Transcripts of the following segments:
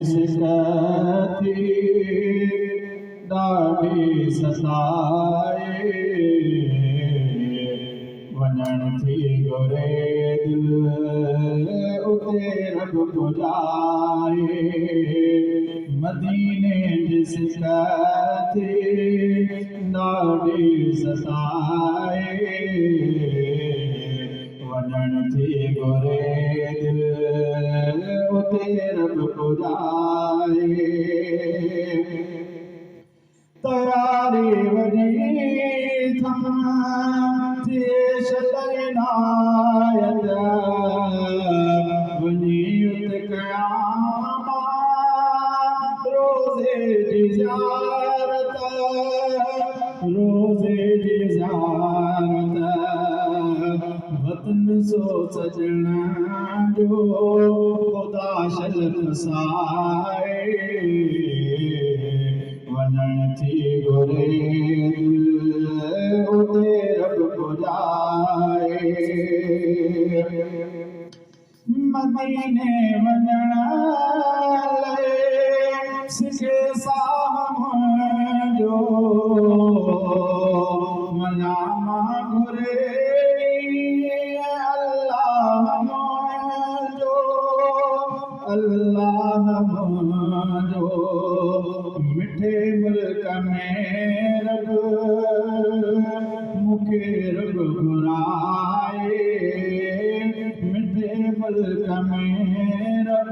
सिकती ॾाढी सताए वञण थी घुरे दिल उते रब पुॼाए मदीने जी सिकती ॾाढी सताए वञण थी घुरे दिल उते रब पुॼाए तयारी वॾी थम थिए शतनायत वञी उत क़यामत रोज़े जी ज़ियारत वतन सो सजण जो ख़ुदा शल फसाए वञण थी घुरे उते रब पुॼाए मदीने वञण लाइ सिके साम जो वञा मां घुरे अल्लाह जो मिठे मुल्क में रब मूंखे रब घुराए मिठे मुल्क में रब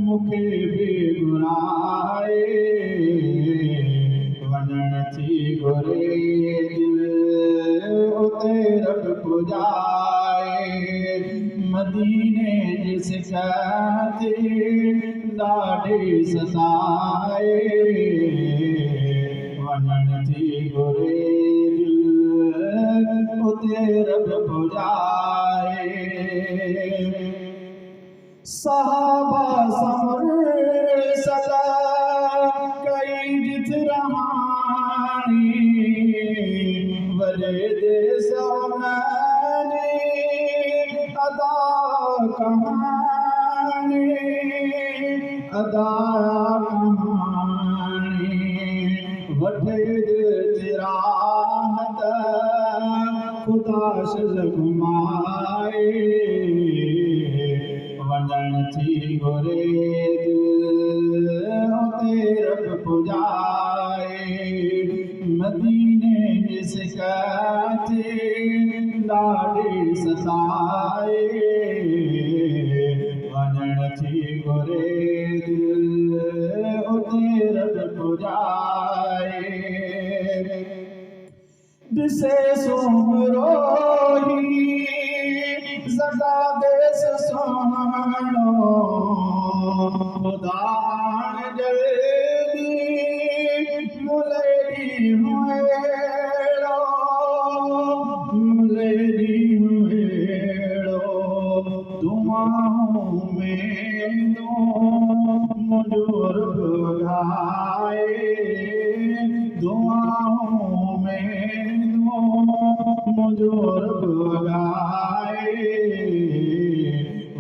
मूंखे बि घुराए वञण थी घुरे उते रब पुॼाए मदीने जी सिकती ॾाढी सताए वञण थी घुरे उते रब पुॼाए सहाबा समर सदा कई जिथ रहानी वरे देश अदा कहानी वठे तिराहत ख़ुदा शल घुमाए वञण थी घुरे उते रब पुॼाए मदीने जी सिकती ॾाढी सताए वञण थी घुरे उते रब पुॼाए ॾिसे सोमरो ज़का देस सोनो ख़ुदा जल्दी मुलेरी हुएड़ो दुआओं में मुझो रब गाए दुआओं में मुझो रब गाए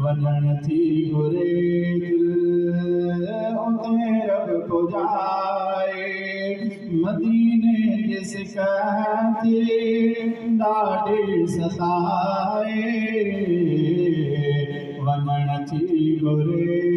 वञण थी घुरे उते रब पुॼाए मदीने जी सिकती ॾाढी सताए वञण थी घुरे